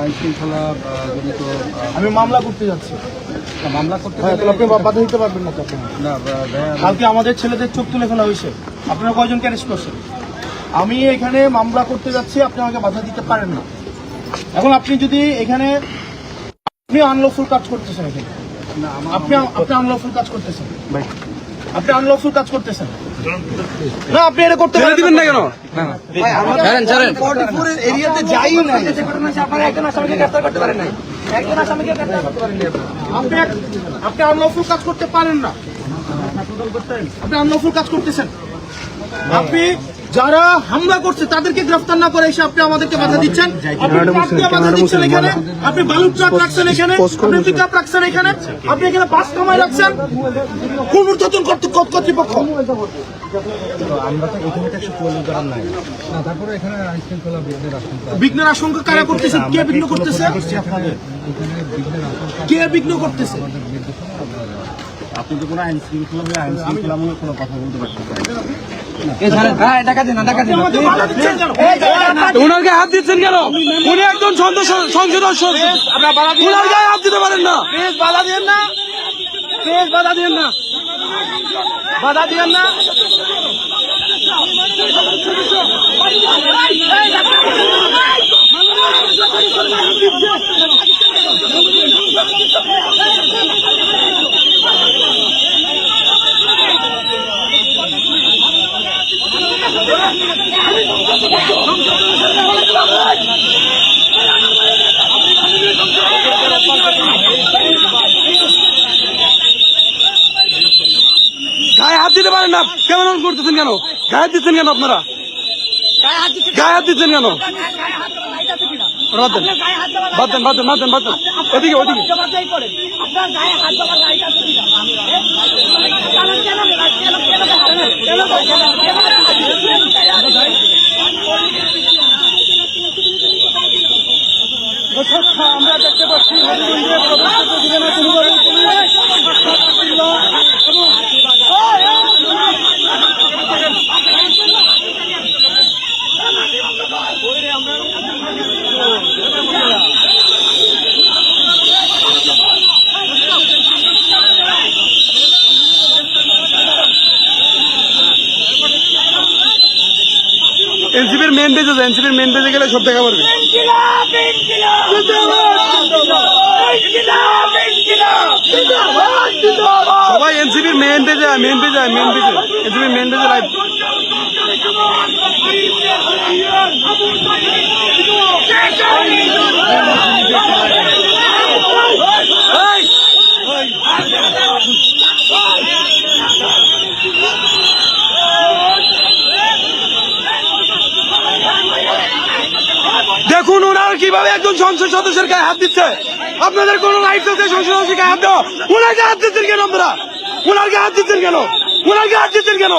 আইন শৃঙ্খলা জনিত আমি মামলা করতে যাচ্ছি। মামলা করতে হ্যাঁ, তাহলে আপনি বাধা দিতে পারবেন না তো আপনি? না কালকে আমাদের ছেলেদের চোখ তুলে ফেলা হয়েছে, আপনারা কয়জনকে অ্যারেস্ট করছেন? আমি এখানে মামলা করতে যাচ্ছি, আপনি আমাকে বাধা দিতে পারেন না। এখন আপনি যদি এখানে আপনি আনলফুল কাজ করতেছেন, এখানে আপনি আনলফুল কাজ করতেছেন, আপনি আনলফুল কাজ করতেছেন না, আপনি এটা করতে দিবেন না কেন? এরিয়াতে যাই নাই, আপনি আনলফুল কাজ করতে পারেন না, আপনি আনলফুল কাজ করতেছেন। আপনি যারা হামলা করছে তাদেরকে গ্রেফতার না করে এসে আপনি আমাদেরকে বাধা দিচ্ছেন, বাধা দিচ্ছেন এখানে। আপনি বালু ট্রাক রাখছেন এখানে, আপনি পিকআপ রাখছেন এখানে, আপনি এখানে বাস কামাই রাখছেন। কোন ঊর্ধ্বতন কর্তৃপক্ষ? আমরা তো এখানে কিছু করার নাই। তারপরে এখানে আইন শৃঙ্খলা বিঘ্নের আশঙ্কা কারা করতেছে? কে বিঘ্ন করতেছে? কে বিঘ্ন করতেছে? আপনি তো কোনো আইন শৃঙ্খলামূলক কোনো কথা বলতে পারছেন না। ওনাকে হাত দিচ্ছেন কেন? উনি একজন সংসদ ওনার গায়ে হাত দিতে পারেন না। প্লিজ বাধা দিয়েন না, প্লিজ বাধা দিয়েন না, বাধা দিয়েন না। গায়ে হাত দিতে পারেন না, কেমন করতেছেন কেন? গায়ে হাত দিচ্ছেন কেন? আপনারা গায়ে হাত দিচ্ছেন কেন? বাদ দেন, ওদিকে আমরা দেখতে পাচ্ছি এনসিপির মেন পেজে গেলে সব দেখা পারবে। সবাই এনসিপির মেন পেজে এনসিপির মেন পেজে লাইভ। দেখুন ওনারা কিভাবে একজন সংসদ সদস্যের গায়ে হাত দিচ্ছে। আপনাদের কোন রাইটস আছে সংসদ সদস্যের গায়ে হাত দেওয়া? ওনার গায়ে হাত দিচ্ছেন কেন? আপনারা ওনার গায়ে হাত দিচ্ছেন কেন?